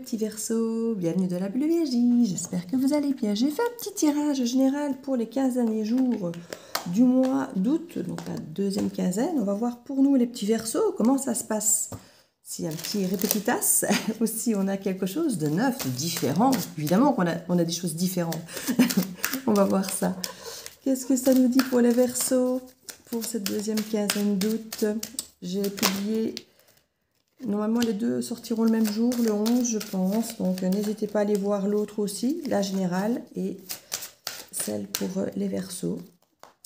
petits Verseaux, bienvenue dans la bulle Viergie, j'espère que vous allez bien. J'ai fait un petit tirage général pour les 15 derniers jours du mois d'août, donc la deuxième quinzaine. On va voir pour nous les petits Verseaux, comment ça se passe. S'il y a un petit répétitas, ou si on a quelque chose de neuf, de différent. Évidemment qu'on a des choses différentes. On va voir ça. Qu'est-ce que ça nous dit pour les Verseaux pour cette deuxième quinzaine d'août? J'ai publié... Normalement, les deux sortiront le même jour, le 11, je pense. Donc, n'hésitez pas à aller voir l'autre aussi, la générale et celle pour les Verseaux.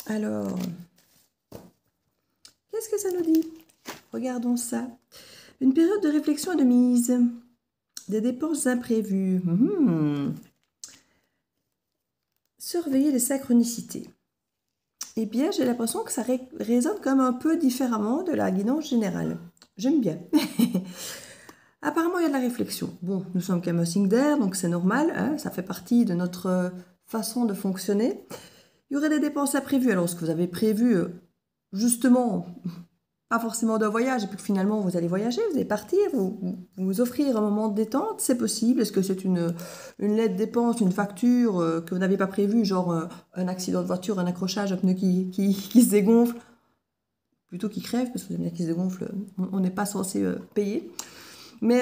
Alors, qu'est-ce que ça nous dit? Regardons ça. Une période de réflexion et de mise. Des dépenses imprévues. Surveiller les synchronicités. Eh bien, j'ai l'impression que ça résonne comme un peu différemment de la guidance générale. J'aime bien. Apparemment, il y a de la réflexion. Bon, nous sommes qu'un signe d'air, donc c'est normal. Hein, ça fait partie de notre façon de fonctionner. Il y aurait des dépenses imprévues. Alors, ce que vous avez prévu, justement, pas forcément d'un voyage, et puis que finalement, vous allez voyager, vous allez partir, vous offrir un moment de détente, c'est possible. Est-ce que c'est une lettre dépense, une facture que vous n'avez pas prévue, genre un accident de voiture, un accrochage, un pneu qui se dégonfle, plutôt qu'il crève, parce que les qui se dégonflent, on n'est pas censé payer. Mais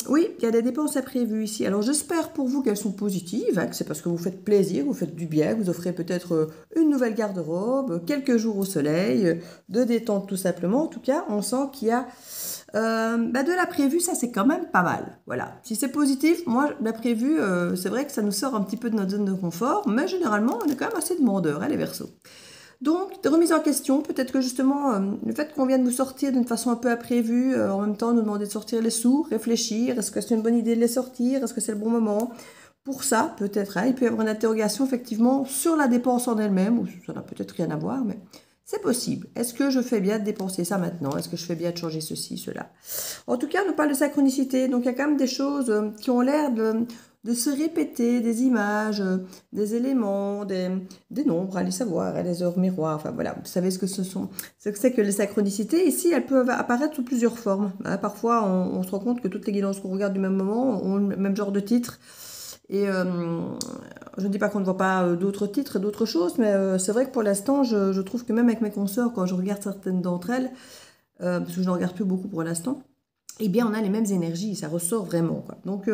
oui, il y a des dépenses imprévues ici. Alors j'espère pour vous qu'elles sont positives, hein, que c'est parce que vous faites plaisir, vous faites du bien, que vous offrez peut-être une nouvelle garde-robe, quelques jours au soleil, de détente tout simplement. En tout cas, on sent qu'il y a de l'imprévu, ça c'est quand même pas mal. Voilà. Si c'est positif, moi l'imprévu, c'est vrai que ça nous sort un petit peu de notre zone de confort, mais généralement on est quand même assez demandeurs, hein, les Verseaux. Donc, remise en question, peut-être que justement, le fait qu'on vienne nous sortir d'une façon un peu imprévue, en même temps nous demander de sortir les sous, réfléchir, est-ce que c'est une bonne idée de les sortir, est-ce que c'est le bon moment? Pour ça, peut-être, hein, il peut y avoir une interrogation effectivement sur la dépense en elle-même, ou ça n'a peut-être rien à voir, mais c'est possible. Est-ce que je fais bien de dépenser ça maintenant? Est-ce que je fais bien de changer ceci, cela? En tout cas, on nous parle de synchronicité, donc il y a quand même des choses qui ont l'air de se répéter, des images, des éléments, des nombres, allez savoir, les heures miroirs, enfin voilà, vous savez ce que c'est que les synchronicités. Ici, elles peuvent apparaître sous plusieurs formes. Hein. Parfois, on se rend compte que toutes les guidances qu'on regarde du même moment ont le même genre de titre. Et je ne dis pas qu'on ne voit pas d'autres titres et d'autres choses, mais c'est vrai que pour l'instant, je trouve que même avec mes consoeurs, quand je regarde certaines d'entre elles, parce que je n'en regarde plus beaucoup pour l'instant, eh bien, on a les mêmes énergies, ça ressort vraiment, quoi. Donc,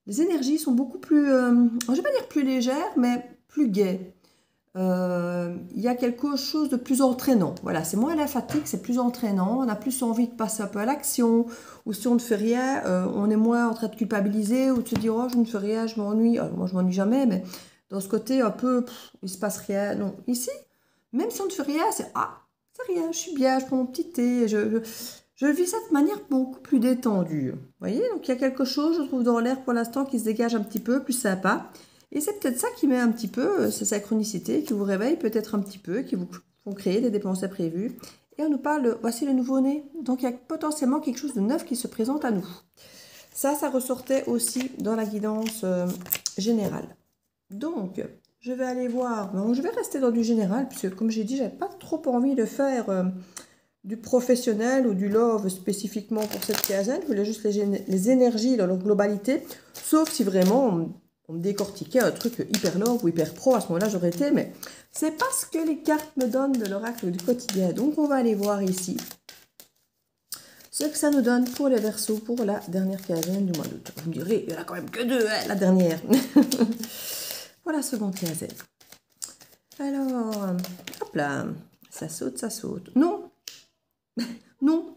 les énergies sont beaucoup plus, je ne vais pas dire plus légères, mais plus gaies. Il y a quelque chose de plus entraînant. Voilà, c'est moins la fatigue, c'est plus entraînant. On a plus envie de passer un peu à l'action. Ou si on ne fait rien, on est moins en train de culpabiliser ou de se dire « Oh, je ne fais rien, je m'ennuie. » Moi, je m'ennuie jamais, mais dans ce côté un peu « Il se passe rien. » Non, ici, même si on ne fait rien, c'est « Ah, c'est rien, je suis bien, je prends mon petit thé. » Je vis ça de manière beaucoup plus détendue. Vous voyez, donc il y a quelque chose, je trouve, dans l'air pour l'instant qui se dégage un petit peu, plus sympa. Et c'est peut-être ça qui met un petit peu ces synchronicités, qui vous réveille peut-être un petit peu, qui vous font créer des dépenses imprévues. Et on nous parle de, voici le nouveau-né. Donc il y a potentiellement quelque chose de neuf qui se présente à nous. Ça ressortait aussi dans la guidance générale. Donc, je vais aller voir, bon, je vais rester dans du général, puisque comme j'ai dit, j'avais pas trop envie de faire... du professionnel ou du love spécifiquement pour cette quinzaine. Je voulais juste les énergies dans leur globalité, sauf si vraiment on me décortiquait un truc hyper love ou hyper pro, à ce moment-là j'aurais été, mais c'est pas ce que les cartes me donnent de l'oracle du quotidien. Donc on va aller voir ici ce que ça nous donne pour les Verseaux pour la dernière quinzaine du mois d'août. Vous me direz, il n'y en a quand même que deux, hein, la dernière. Pour la seconde quinzaine. Alors, hop là, ça saute, ça saute. Non. Non.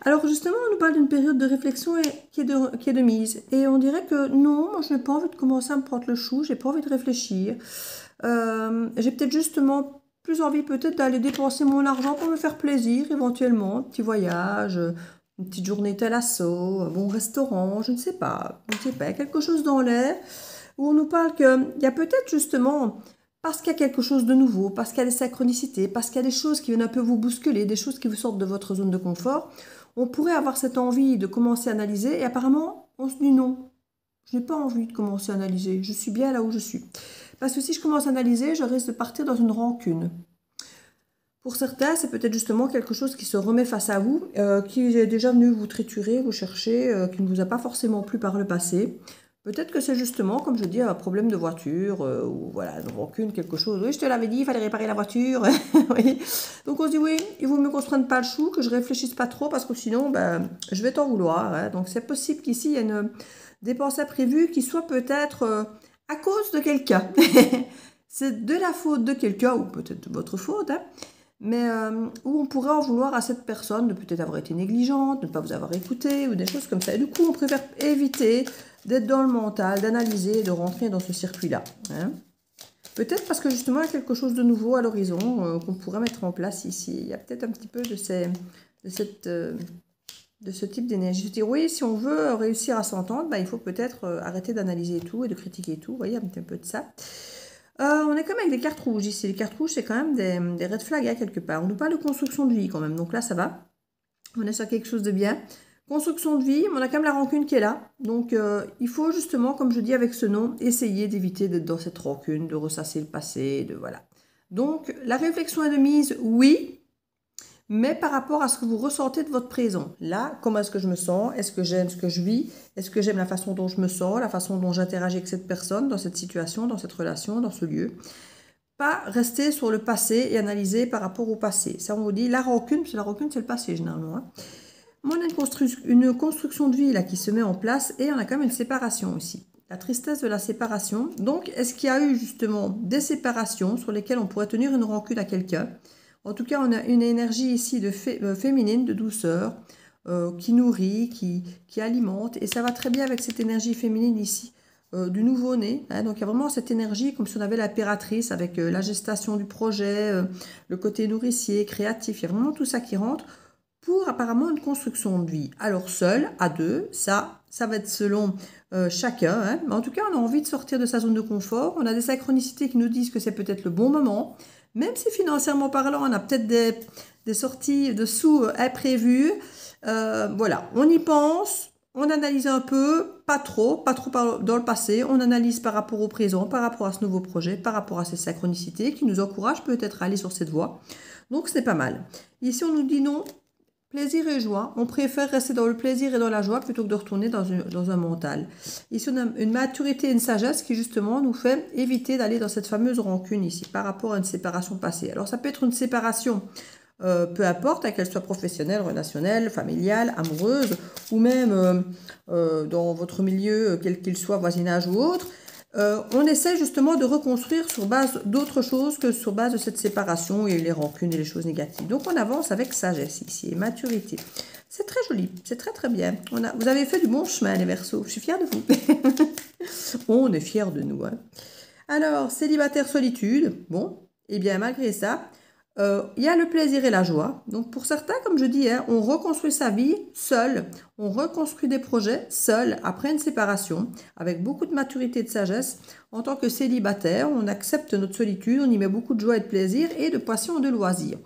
Alors justement, on nous parle d'une période de réflexion qui est de mise. Et on dirait que non, moi je n'ai pas envie de commencer à me prendre le chou, j'ai pas envie de réfléchir. J'ai peut-être justement plus envie peut-être d'aller dépenser mon argent pour me faire plaisir, éventuellement. Un petit voyage, une petite journée thalasso, un bon restaurant, je ne sais pas. Quelque chose dans l'air où on nous parle qu'il y a peut-être justement... Parce qu'il y a quelque chose de nouveau, parce qu'il y a des synchronicités, parce qu'il y a des choses qui viennent un peu vous bousculer, des choses qui vous sortent de votre zone de confort, on pourrait avoir cette envie de commencer à analyser et apparemment, on se dit non. Je n'ai pas envie de commencer à analyser, je suis bien là où je suis. Parce que si je commence à analyser, je risque de partir dans une rancune. Pour certains, c'est peut-être justement quelque chose qui se remet face à vous, qui est déjà venu vous triturer, vous chercher, qui ne vous a pas forcément plu par le passé. Peut-être que c'est justement, comme je dis, un problème de voiture, ou voilà, une rancune, quelque chose. Oui, je te l'avais dit, il fallait réparer la voiture. Oui. Donc on se dit, oui, il vaut mieux qu'on se prenne pas le chou, que je réfléchisse pas trop, parce que sinon, ben, je vais t'en vouloir. Hein. Donc c'est possible qu'ici, il y ait une dépense imprévue qui soit peut-être à cause de quelqu'un. C'est de la faute de quelqu'un, ou peut-être de votre faute, hein, mais où on pourrait en vouloir à cette personne de peut-être avoir été négligente, de ne pas vous avoir écouté, ou des choses comme ça. Et du coup, on préfère éviter d'être dans le mental, d'analyser, de rentrer dans ce circuit-là. Hein. Peut-être parce que justement, il y a quelque chose de nouveau à l'horizon qu'on pourrait mettre en place ici. Il y a peut-être un petit peu de ce type d'énergie. Je veux dire, oui, si on veut réussir à s'entendre, ben, il faut peut-être arrêter d'analyser tout et de critiquer tout. Vous voyez, un petit peu de ça. On est quand même avec des cartes rouges ici. Les cartes rouges, c'est quand même des red flags, hein, quelque part. On nous parle de construction de vie quand même. Donc là, ça va. On est sur quelque chose de bien. Construction de vie, on a quand même la rancune qui est là. Donc, il faut justement, comme je dis avec ce nom, essayer d'éviter d'être dans cette rancune, de ressasser le passé, de voilà. Donc, la réflexion est de mise, oui, mais par rapport à ce que vous ressentez de votre présent. Là, comment est-ce que je me sens? Est-ce que j'aime ce que je vis? Est-ce que j'aime la façon dont je me sens, la façon dont j'interagis avec cette personne, dans cette situation, dans cette relation, dans ce lieu? Pas rester sur le passé et analyser par rapport au passé. Ça, on vous dit la rancune, parce que la rancune, c'est le passé généralement. Hein. On a une construction de vie là qui se met en place et on a quand même une séparation aussi. La tristesse de la séparation. Donc, est-ce qu'il y a eu justement des séparations sur lesquelles on pourrait tenir une rancune à quelqu'un? En tout cas, on a une énergie ici de féminine, de douceur, qui nourrit, qui alimente. Et ça va très bien avec cette énergie féminine ici, du nouveau-né. Hein. Donc, il y a vraiment cette énergie, comme si on avait l'impératrice avec la gestation du projet, le côté nourricier, créatif. Il y a vraiment tout ça qui rentre pour apparemment une construction de vie. Alors, seul, à deux, ça va être selon chacun. Hein. Mais en tout cas, on a envie de sortir de sa zone de confort. On a des synchronicités qui nous disent que c'est peut-être le bon moment. Même si financièrement parlant, on a peut-être des sorties de sous imprévues. Voilà, on y pense, on analyse un peu, pas trop dans le passé. On analyse par rapport au présent, par rapport à ce nouveau projet, par rapport à ces synchronicités qui nous encouragent peut-être à aller sur cette voie. Donc, c'est pas mal. Ici, on nous dit non. Plaisir et joie, on préfère rester dans le plaisir et dans la joie plutôt que de retourner dans un mental. Ici, on a une maturité et une sagesse qui justement nous fait éviter d'aller dans cette fameuse rancune ici par rapport à une séparation passée. Alors ça peut être une séparation, peu importe, qu'elle soit professionnelle, relationnelle, familiale, amoureuse ou même dans votre milieu, quel qu'il soit, voisinage ou autre. On essaie justement de reconstruire sur base d'autre chose que sur base de cette séparation et les rancunes et les choses négatives. Donc on avance avec sagesse ici et maturité. C'est très joli, c'est très très bien. Vous avez fait du bon chemin les Verseaux, je suis fière de vous. On est fiers de nous. Hein. Alors, célibataire solitude, bon, et bien malgré ça, il y a le plaisir et la joie. Donc pour certains, comme je dis, hein, on reconstruit sa vie seul. On reconstruit des projets seul après une séparation, avec beaucoup de maturité et de sagesse. En tant que célibataire, on accepte notre solitude, on y met beaucoup de joie et de plaisir et de passion et de loisir.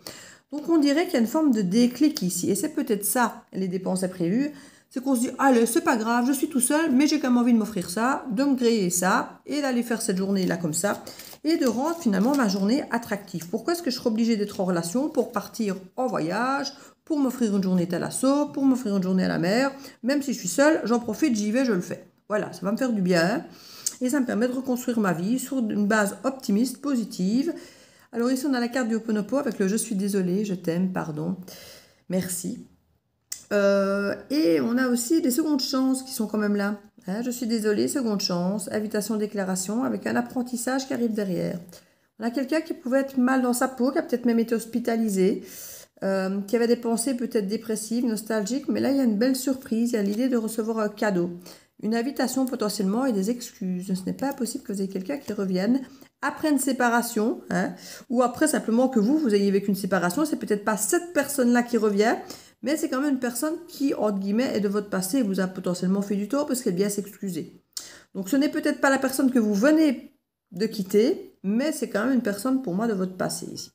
Donc on dirait qu'il y a une forme de déclic ici. Et c'est peut-être ça, les dépenses imprévues. C'est qu'on se dit, allez, c'est pas grave, je suis tout seul, mais j'ai quand même envie de m'offrir ça, de me créer ça, et d'aller faire cette journée-là comme ça, et de rendre finalement ma journée attractive. Pourquoi est-ce que je serais obligée d'être en relation pour partir en voyage, pour m'offrir une journée thalasso, pour m'offrir une journée à la mer? Même si je suis seule, j'en profite, j'y vais, je le fais. Voilà, ça va me faire du bien, et ça me permet de reconstruire ma vie sur une base optimiste, positive. Alors ici, on a la carte du Ho'oponopo avec le « je suis désolée, je t'aime, pardon, merci ». Et on a aussi des secondes chances qui sont quand même là. Hein, je suis désolée, seconde chance, invitation, déclaration, avec un apprentissage qui arrive derrière. On a quelqu'un qui pouvait être mal dans sa peau, qui a peut-être même été hospitalisé, qui avait des pensées peut-être dépressives, nostalgiques, mais là il y a une belle surprise, il y a l'idée de recevoir un cadeau, une invitation potentiellement et des excuses. Ce n'est pas possible que vous ayez quelqu'un qui revienne après une séparation, hein, ou après simplement que vous ayez vécu une séparation, c'est peut-être pas cette personne-là qui revient, mais c'est quand même une personne qui, entre guillemets, est de votre passé et vous a potentiellement fait du tort parce qu'elle vient s'excuser. Donc ce n'est peut-être pas la personne que vous venez de quitter, mais c'est quand même une personne pour moi de votre passé ici.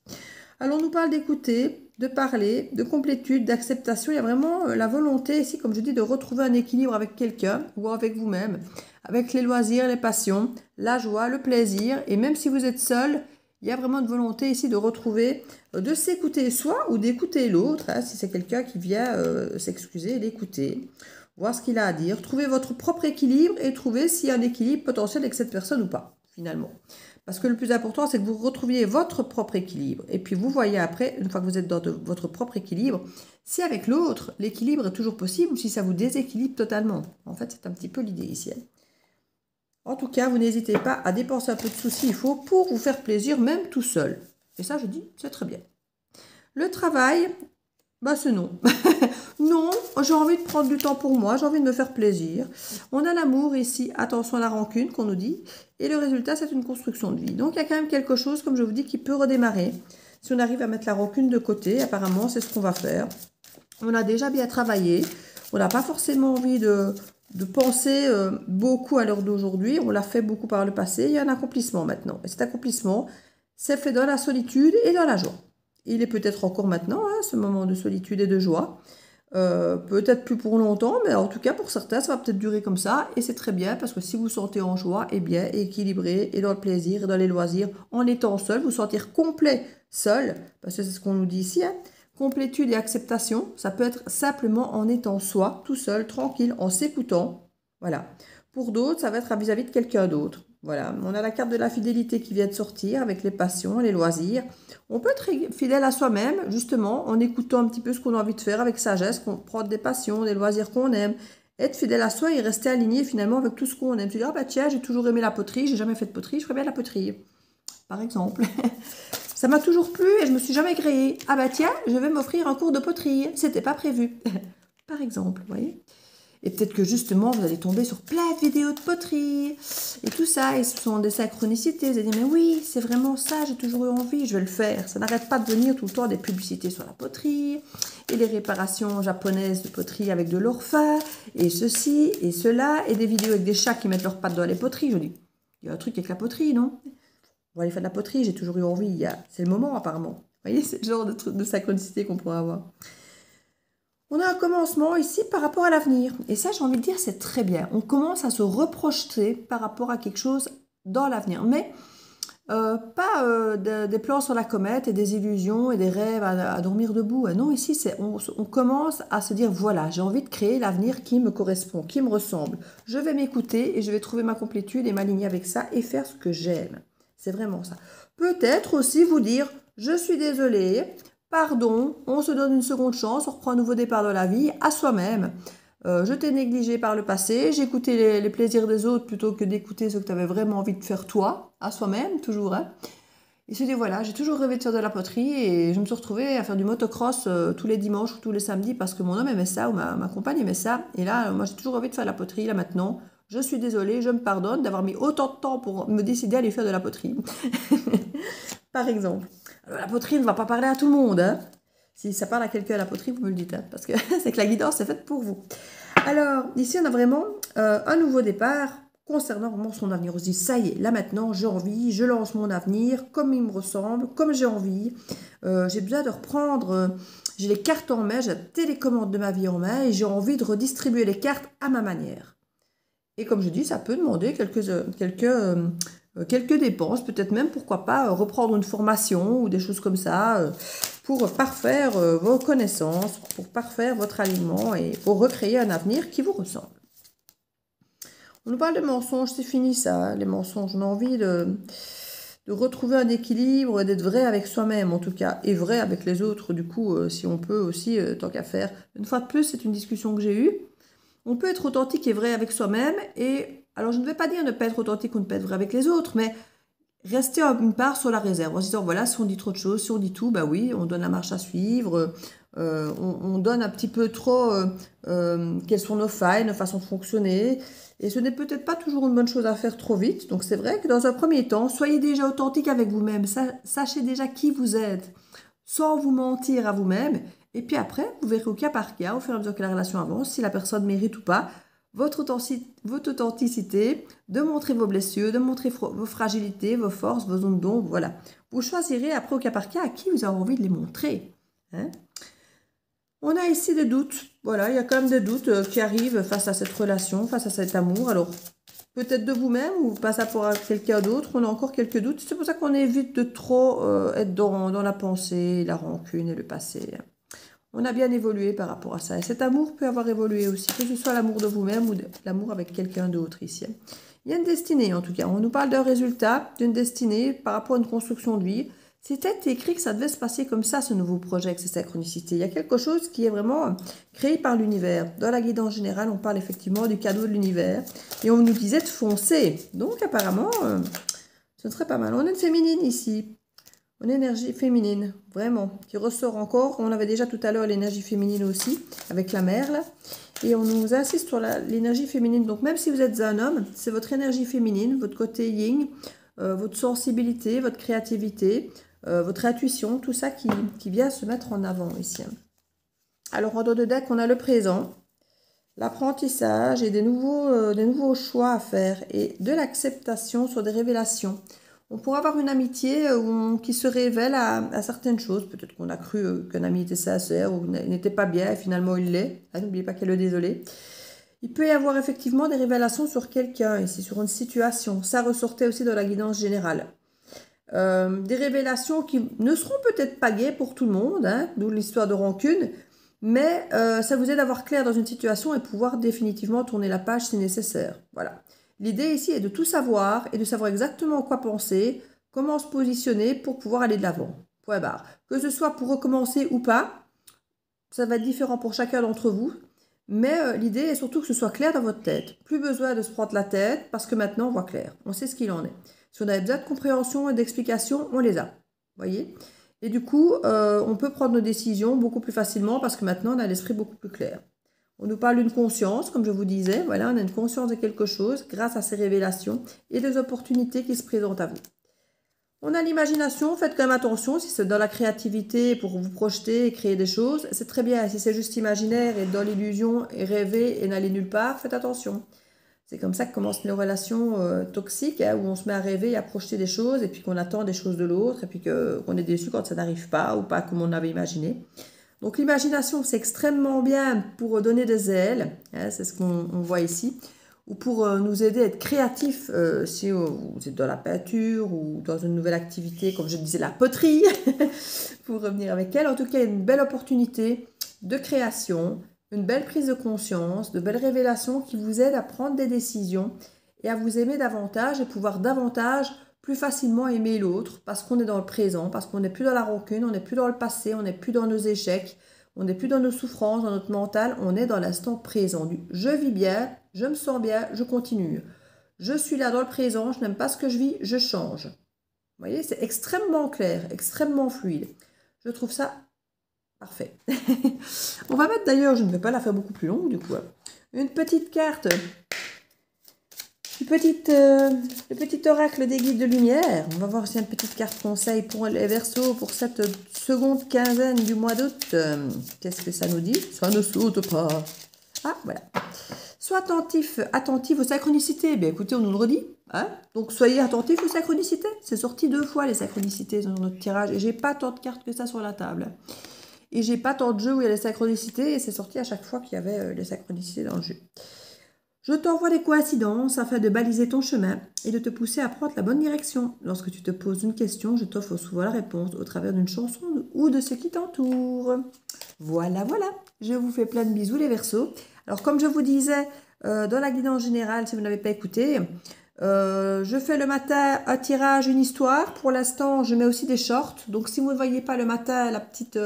Alors on nous parle d'écouter, de parler, de complétude, d'acceptation. Il y a vraiment la volonté ici, comme je dis, de retrouver un équilibre avec quelqu'un ou avec vous-même, avec les loisirs, les passions, la joie, le plaisir. Et même si vous êtes seul, Il y a vraiment une volonté ici de retrouver, de s'écouter soi ou d'écouter l'autre, hein, si c'est quelqu'un qui vient s'excuser, l'écouter, voir ce qu'il a à dire, trouver votre propre équilibre et trouver s'il y a un équilibre potentiel avec cette personne ou pas, finalement. Parce que le plus important, c'est que vous retrouviez votre propre équilibre. Et puis vous voyez après, une fois que vous êtes dans votre propre équilibre, si avec l'autre, l'équilibre est toujours possible ou si ça vous déséquilibre totalement. En fait, c'est un petit peu l'idée ici. En tout cas, vous n'hésitez pas à dépenser un peu de sous s'il faut pour vous faire plaisir, même tout seul. Et ça, je dis, c'est très bien. Le travail, bah c'est non. Non, j'ai envie de prendre du temps pour moi, j'ai envie de me faire plaisir. On a l'amour ici, attention à la rancune qu'on nous dit. Et le résultat, c'est une construction de vie. Donc, il y a quand même quelque chose, comme je vous dis, qui peut redémarrer. Si on arrive à mettre la rancune de côté, apparemment, c'est ce qu'on va faire. On a déjà bien travaillé. On n'a pas forcément envie de penser beaucoup à l'heure d'aujourd'hui. On l'a fait beaucoup par le passé. Il y a un accomplissement maintenant. Et cet accomplissement, c'est fait dans la solitude et dans la joie. Il est peut-être encore maintenant, hein, ce moment de solitude et de joie. Peut-être plus pour longtemps, mais en tout cas pour certains ça va peut-être durer comme ça et c'est très bien parce que si vous vous sentez en joie et bien équilibré et dans le plaisir et dans les loisirs en étant seul, vous sentir complet seul, parce que c'est ce qu'on nous dit ici, hein. Complétude et acceptation, ça peut être simplement en étant soi, tout seul, tranquille, en s'écoutant, voilà. Pour d'autres, ça va être vis-à-vis de quelqu'un d'autre. Voilà, on a la carte de la fidélité qui vient de sortir avec les passions, les loisirs. On peut être fidèle à soi-même, justement, en écoutant un petit peu ce qu'on a envie de faire avec sagesse, qu'on prend des passions, des loisirs qu'on aime. Être fidèle à soi et rester aligné finalement avec tout ce qu'on aime. Tu dis, ah bah tiens, j'ai toujours aimé la poterie, j'ai jamais fait de poterie, je ferais bien la poterie. Par exemple. Ça m'a toujours plu et je me suis jamais créée. Ah bah tiens, je vais m'offrir un cours de poterie. C'était pas prévu. Par exemple, vous voyez. Et peut-être que justement, vous allez tomber sur plein de vidéos de poterie et tout ça. Et ce sont des synchronicités. Vous allez dire, mais oui, c'est vraiment ça, j'ai toujours eu envie, je vais le faire. Ça n'arrête pas de venir tout le temps des publicités sur la poterie et les réparations japonaises de poterie avec de l'or fin et ceci et cela et des vidéos avec des chats qui mettent leurs pattes dans les poteries. Je dis, il y a un truc avec la poterie, non? On va aller faire de la poterie, j'ai toujours eu envie. C'est le moment apparemment. Vous voyez, c'est le genre de synchronicité qu'on pourrait avoir. On a un commencement ici par rapport à l'avenir. Et ça, j'ai envie de dire, c'est très bien. On commence à se reprojeter par rapport à quelque chose dans l'avenir. Mais pas des plans sur la comète et des illusions et des rêves à dormir debout. Non, ici, on commence à se dire, voilà, j'ai envie de créer l'avenir qui me correspond, qui me ressemble. Je vais m'écouter et je vais trouver ma complétude et m'aligner avec ça et faire ce que j'aime. C'est vraiment ça. Peut-être aussi vous dire, je suis désolée, pardon, on se donne une seconde chance, on reprend un nouveau départ dans la vie, à soi-même. Je t'ai négligé par le passé, j'ai écouté les plaisirs des autres plutôt que d'écouter ce que tu avais vraiment envie de faire toi, à soi-même, toujours. Hein. Et se dit, voilà, j'ai toujours rêvé de faire de la poterie et je me suis retrouvée à faire du motocross tous les dimanches ou tous les samedis parce que mon homme aimait ça ou ma compagne aimait ça. Et là, moi, j'ai toujours envie de faire de la poterie, là maintenant. Je suis désolée, je me pardonne d'avoir mis autant de temps pour me décider à aller faire de la poterie. Par exemple. Alors, la poterie ne va pas parler à tout le monde. Hein. Si ça parle à quelqu'un à la poterie, vous me le dites. Hein, parce que c'est que la guidance est faite pour vous. Alors, ici, on a vraiment un nouveau départ concernant vraiment son avenir. On se dit, ça y est, là maintenant, j'ai envie, je lance mon avenir comme il me ressemble, comme j'ai envie. J'ai besoin de reprendre, j'ai les cartes en main, j'ai la télécommande de ma vie en main et j'ai envie de redistribuer les cartes à ma manière. Et comme je dis, ça peut demander quelques dépenses, peut-être même, pourquoi pas, reprendre une formation ou des choses comme ça pour parfaire vos connaissances, pour parfaire votre alignement et pour recréer un avenir qui vous ressemble. On nous parle de mensonges, c'est fini ça, les mensonges. On a envie de retrouver un équilibre, d'être vrai avec soi-même en tout cas, et vrai avec les autres du coup, si on peut aussi, tant qu'à faire. Une fois de plus, c'est une discussion que j'ai eue. On peut être authentique et vrai avec soi-même et, alors je ne vais pas dire ne pas être authentique ou ne pas être vrai avec les autres, mais rester une part sur la réserve en se disant voilà, si on dit trop de choses, si on dit tout, bah oui, on donne la marche à suivre, on donne un petit peu trop quelles sont nos failles, nos façons de fonctionner et ce n'est peut-être pas toujours une bonne chose à faire trop vite. Donc c'est vrai que dans un premier temps, soyez déjà authentique avec vous-même, sachez déjà qui vous êtes sans vous mentir à vous-même. Et puis après, vous verrez au cas par cas, au fur et à mesure que la relation avance, si la personne mérite ou pas votre authenticité, de montrer vos blessures, de montrer vos fragilités, vos forces, vos zones d'ombre, voilà. Vous choisirez après au cas par cas à qui vous avez envie de les montrer. Hein. On a ici des doutes, voilà, il y a quand même des doutes qui arrivent face à cette relation, face à cet amour. Alors, peut-être de vous-même ou pas ça pour quelqu'un d'autre. On a encore quelques doutes. C'est pour ça qu'on évite de trop être dans la pensée, la rancune et le passé. On a bien évolué par rapport à ça. Et cet amour peut avoir évolué aussi, que ce soit l'amour de vous-même ou l'amour avec quelqu'un d'autre ici. Il y a une destinée en tout cas. On nous parle d'un résultat, d'une destinée par rapport à une construction de vie. C'était écrit que ça devait se passer comme ça, ce nouveau projet avec ces synchronicités. Il y a quelque chose qui est vraiment créé par l'univers. Dans la guidance générale, on parle effectivement du cadeau de l'univers. Et on nous disait de foncer. Donc apparemment, ce serait pas mal. On a une féminine ici. Une énergie féminine, vraiment, qui ressort encore. On avait déjà tout à l'heure l'énergie féminine aussi, avec la mer, là. Et on nous insiste sur l'énergie féminine. Donc même si vous êtes un homme, c'est votre énergie féminine, votre côté yin, votre sensibilité, votre créativité, votre intuition, tout ça qui vient se mettre en avant ici. Alors en dos de deck, on a le présent, l'apprentissage et des nouveaux choix à faire et de l'acceptation sur des révélations. On pourrait avoir une amitié qui se révèle à certaines choses. Peut-être qu'on a cru qu'un ami était sincère ou n'était pas bien et finalement il l'est. N'oubliez pas qu'elle est désolée. Il peut y avoir effectivement des révélations sur quelqu'un ici, sur une situation. Ça ressortait aussi dans la guidance générale. Des révélations qui ne seront peut-être pas gaies pour tout le monde, hein, d'où l'histoire de rancune, mais ça vous aide à voir clair dans une situation et pouvoir définitivement tourner la page si nécessaire. Voilà. L'idée ici est de tout savoir et de savoir exactement quoi penser, comment se positionner pour pouvoir aller de l'avant. Point barre. Que ce soit pour recommencer ou pas, ça va être différent pour chacun d'entre vous. Mais l'idée est surtout que ce soit clair dans votre tête. Plus besoin de se prendre la tête parce que maintenant on voit clair. On sait ce qu'il en est. Si on a besoin de compréhension et d'explication, on les a. Voyez ? Et du coup, on peut prendre nos décisions beaucoup plus facilement parce que maintenant on a l'esprit beaucoup plus clair. On nous parle d'une conscience, comme je vous disais. Voilà, on a une conscience de quelque chose grâce à ces révélations et des opportunités qui se présentent à vous. On a l'imagination, faites quand même attention, si c'est dans la créativité pour vous projeter et créer des choses, c'est très bien. Si c'est juste imaginaire et dans l'illusion et rêver et n'aller nulle part, faites attention. C'est comme ça que commencent les relations toxiques, hein, où on se met à rêver et à projeter des choses et puis qu'on attend des choses de l'autre et puis qu'on est déçu quand ça n'arrive pas ou pas comme on avait imaginé. Donc l'imagination, c'est extrêmement bien pour donner des ailes, hein, c'est ce qu'on voit ici, ou pour nous aider à être créatifs si vous êtes dans la peinture ou dans une nouvelle activité, comme je disais, la poterie, pour revenir avec elle. En tout cas, il y a une belle opportunité de création, une belle prise de conscience, de belles révélations qui vous aident à prendre des décisions et à vous aimer davantage et pouvoir davantage plus facilement aimer l'autre parce qu'on est dans le présent, parce qu'on n'est plus dans la rancune, on n'est plus dans le passé, on n'est plus dans nos échecs, on n'est plus dans nos souffrances, dans notre mental, on est dans l'instant présent. Je vis bien, je me sens bien, je continue. Je suis là dans le présent, je n'aime pas ce que je vis, je change. Vous voyez, c'est extrêmement clair, extrêmement fluide. Je trouve ça parfait. On va mettre d'ailleurs, je ne vais pas la faire beaucoup plus longue du coup, une petite carte. Le petit oracle des guides de lumière. On va voir aussi une petite carte conseil pour les Verseaux pour cette seconde quinzaine du mois d'août. Qu'est-ce que ça nous dit? Ça ne saute pas. Ah, voilà. Sois attentif aux synchronicités. Bien, écoutez, on nous le redit. Hein, donc, soyez attentifs aux synchronicités. C'est sorti 2 fois, les synchronicités, dans notre tirage. Et j'ai pas tant de cartes que ça sur la table. Et j'ai pas tant de jeux où il y a les synchronicités. Et c'est sorti à chaque fois qu'il y avait les synchronicités dans le jeu. Je t'envoie des coïncidences afin de baliser ton chemin et de te pousser à prendre la bonne direction. Lorsque tu te poses une question, je t'offre souvent la réponse au travers d'une chanson ou de ce qui t'entoure. Voilà, voilà. Je vous fais plein de bisous les Verseaux. Alors comme je vous disais, dans la guidance générale, si vous n'avez pas écouté, je fais le matin un tirage, une histoire. Pour l'instant, je mets aussi des shorts. Donc si vous ne voyez pas le matin la petite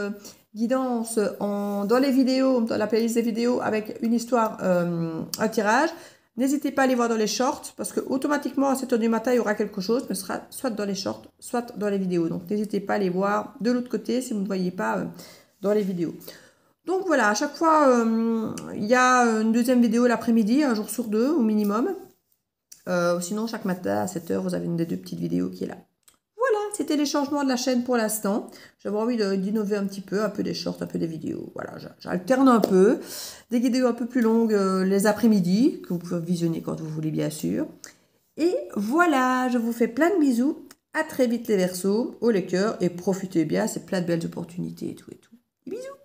guidance dans les vidéos, dans la playlist des vidéos avec une histoire, un tirage, n'hésitez pas à aller voir dans les shorts parce que automatiquement à 7h du matin il y aura quelque chose, mais ce sera soit dans les shorts, soit dans les vidéos. Donc n'hésitez pas à aller voir de l'autre côté si vous ne voyez pas dans les vidéos. Donc voilà, à chaque fois il y a une deuxième vidéo l'après-midi, un jour sur 2 au minimum. Sinon chaque matin à 7h vous avez une des 2 petites vidéos qui est là. Voilà, c'était les changements de la chaîne pour l'instant. J'avais envie d'innover un petit peu, un peu des shorts, un peu des vidéos. Voilà, j'alterne un peu. Des vidéos un peu plus longues les après-midi, que vous pouvez visionner quand vous voulez, bien sûr. Et voilà, je vous fais plein de bisous. À très vite les Verseaux, au les cœurs, et profitez bien, c'est plein de belles opportunités et tout et tout. Bisous!